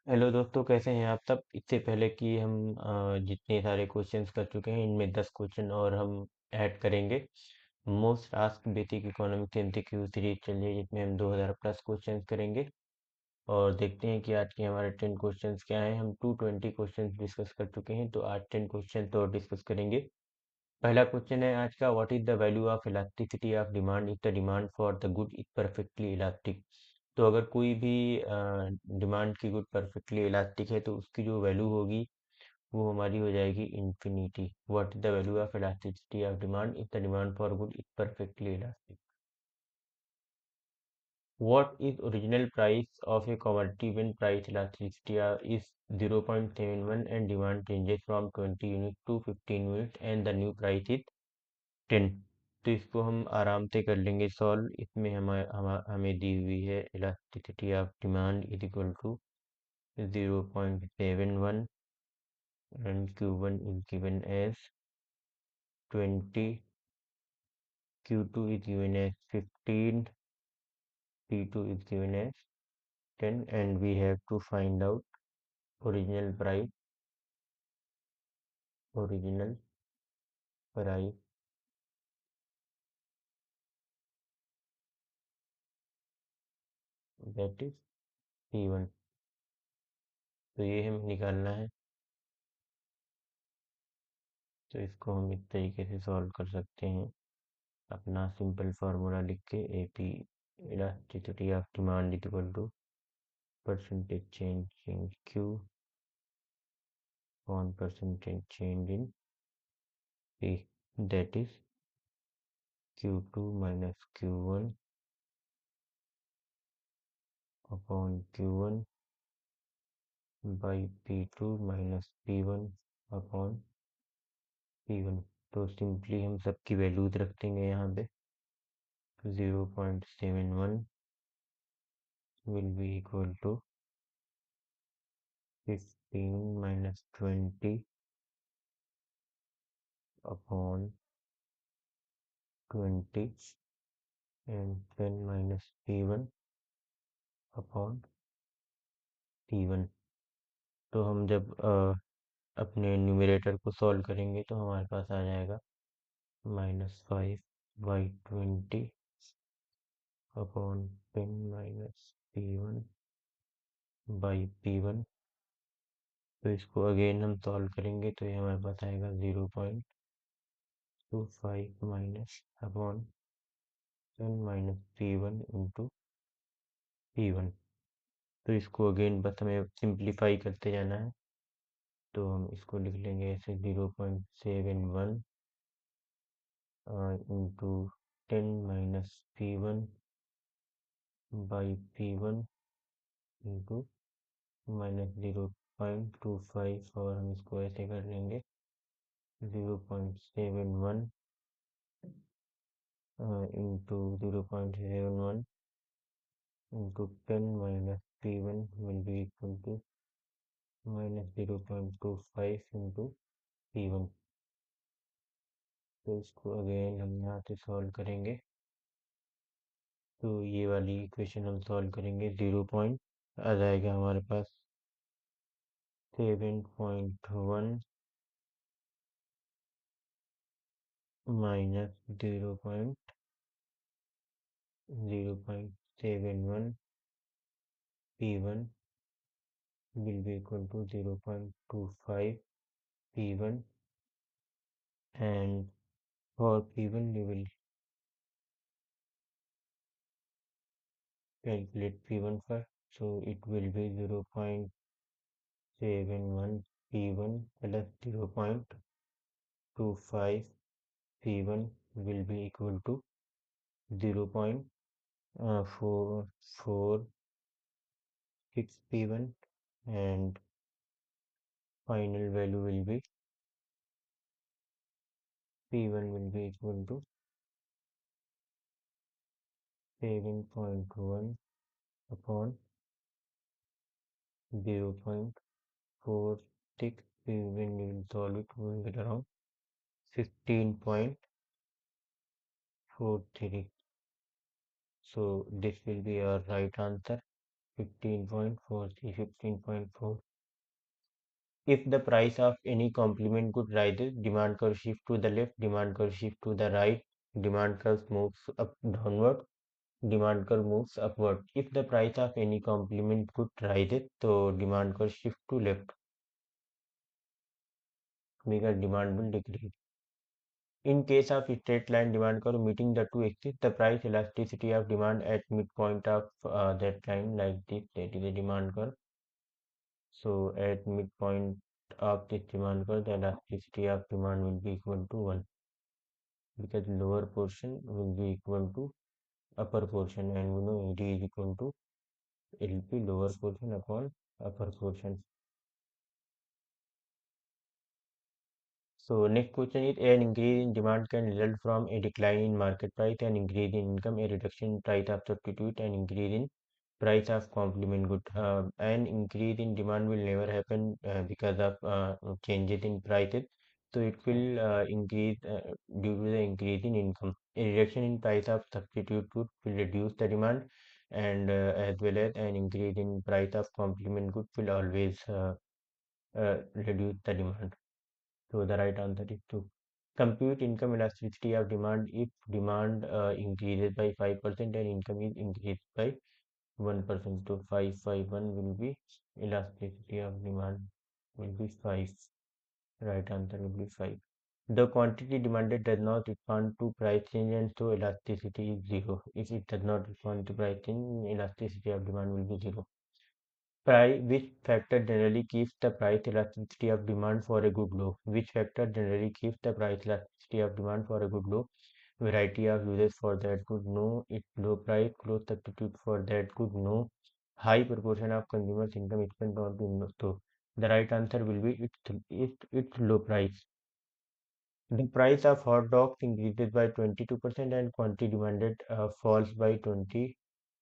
Hello दोस्तों, कैसे हैं आप सब। इससे पहले कि हम जितने सारे क्वेश्चंस कर चुके हैं, इनमें 10 क्वेश्चन और हम ऐड करेंगे। Most asked basic economics MCQ series चल रही है, जिसमें हम 2000 प्लस क्वेश्चंस करेंगे। और देखते हैं कि आज के हमारे 10 क्वेश्चंस क्या हैं। हम 220 क्वेश्चंस डिस्कस कर चुके हैं, तो आज 10 क्वेश्चन तो डिस्कस करेंगे। पहला क्वेश्चन है आज का, what is the value of elasticity of demand if the demand for the good is perfectly elastic. तो अगर कोई भी डिमांड की गुड परफेक्टली इलास्टिक है, तो उसकी जो वैल्यू होगी वो हमारी हो जाएगी infinity. What is the value of elasticity of demand if the demand for good is perfectly elastic. What is original price of a commodity when price elasticity is 0.71 and demand changes from 20 units to 15 units and the new price is 10। तो इसको हम आराम से कर लेंगे solve. इसमें हमें दी हुई है elasticity of demand is equal to 0.71 and Q1 is given as 20, Q2 is given as 15, P2 is given as 10, and we have to find out original price original price that is P1। तो ये हमें निकालना है। तो इसको हम इस तरीके से सॉल्व कर सकते हैं। अपना सिंपल फार्मूला लिख के AP elasticity of demand equal to percentage change in Q on percentage change in P, that is Q2 minus Q1 upon Q1 by P2 minus P1 upon P1। तो simply हम सबकी values रख देंगे यहाँ पे। 0.71 will be equal to 15 minus 20 upon 20 and 10 minus P1 upon P1। तो हम जब अपने न्यूमरेटर को सॉल्व करेंगे, तो हमारे पास आ जाएगा -5/20 upon 10 minus P1 by P1। तो इसको अगेन हम सॉल्व करेंगे, तो ये हमारे पास आएगा 0.25 minus upon 10 minus P1 into P1। तो इसको अगेन बस हमें सिंप्लीफाई करते जाना है। तो हम इसको लिख लेंगे ऐसे 0.71 into 10 minus P1 by P1 into -0.25, और हम इसको ऐसे कर लेंगे 0.71 into 0.71 into 10 minus P1 will be equal to -0.25 into P1। तो इसको अगेन हम यहाँ से सॉल्व करेंगे। तो ये वाली इक्वेशन हम सॉल्व करेंगे, 0 पॉइंट आ जाएगा हमारे पास 7.1 minus 0.71 P1 will be equal to 0.25 P1, and for P1 we will calculate P1 first. So it will be 0.71 P1 plus 0.25 P1 will be equal to 0.446 P1, and final value will be P1 will be equal to 7.1 upon 0.46. When you will solve it, we will get around 15.43. So this will be our right answer. 15.4, 15.4. If the price of any complement good rises, demand curve shift to the left, demand curve shift to the right, demand curve moves up downward, demand curve moves upward. If the price of any complement good rises, so demand curve shift to left because demand will decrease. In case of straight line demand curve meeting the two axes, the price elasticity of demand at midpoint of that line like this, that is the demand curve. So at midpoint of this demand curve, the elasticity of demand will be equal to 1 because lower portion will be equal to upper portion, and we know it is equal to LP lower portion upon upper portion. So next question is an increase in demand can result from a decline in market price, an increase in income, a reduction in price of substitute, an increase in price of complement good. An increase in demand will never happen because of changes in prices. So it will increase due to the increase in income. A reduction in price of substitute good will reduce the demand, and as well as an increase in price of complement good will always reduce the demand. So the right answer is 2. Compute income elasticity of demand if demand increases by 5% and income is increased by 1%. So 551 will be elasticity of demand will be 5. Right answer will be 5. The quantity demanded does not respond to price change and so elasticity is 0. If it does not respond to price change, elasticity of demand will be 0. Which factor generally keeps the price elasticity of demand for a good low? Which factor generally keeps the price elasticity of demand for a good low? Variety of uses for that good, no. Its low price, close substitute for that good, no. High proportion of consumers' income spent on to no. So the right answer will be its low price. The price of hot dogs increases by 22% and quantity demanded falls by 25%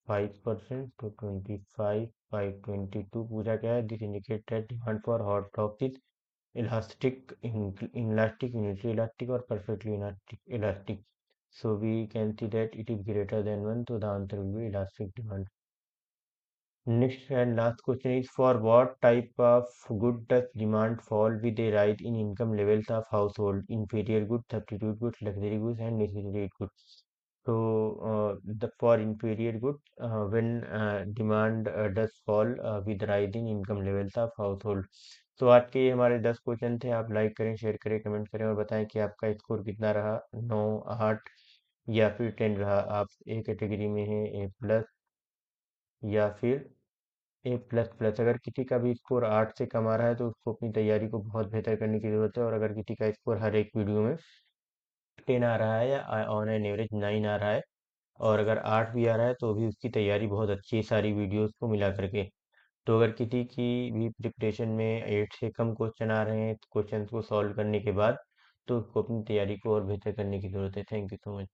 to 25 by 22. पूछा क्या है? This indicates that demand for hot dogs is elastic, inelastic, unitary elastic, or perfectly elastic. So we can see that it is greater than 1. So the answer will be elastic demand. Next and last question is for what type of good does demand fall with a rise in income levels of household? Inferior goods, substitute goods, luxury goods, and necessary goods. So the for inferior goods, when demand does fall with rise in income levels of household. तो आज के ये हमारे 10 question थे. आप like करें, share करें, comment करें और बताएं कि आपका स्कोर कितना रहा, 9, 8 या फिर 10 रहा. आप ए कैटेगरी में हैं, ए प्लस या फिर ए प्लस प्लस. अगर किसी का भी स्कोर 8 से कम आ रहा है तो उसको अपनी तैयारी को बहुत बेहतर करने की ज़रूरत है. और अगर किसी का स्कोर हर एक वीडियो में 10 आ रहा है या ऑन एन एवरेज 9 आ रहा है और अगर 8 भी आ रहा है तो भी उसकी तैयारी बहुत अच्छी है सारी वीडियोस को मिला करके. तो अगर किसी की भी प्रिपरेशन में 8 से कम क्वेश्चन आ रहे हैं क्वेश्चन को सॉल्व करने के बाद, तो उसको अपनी तैयारी को और बेहतर करने की ज़रूरत है. Thank you so much.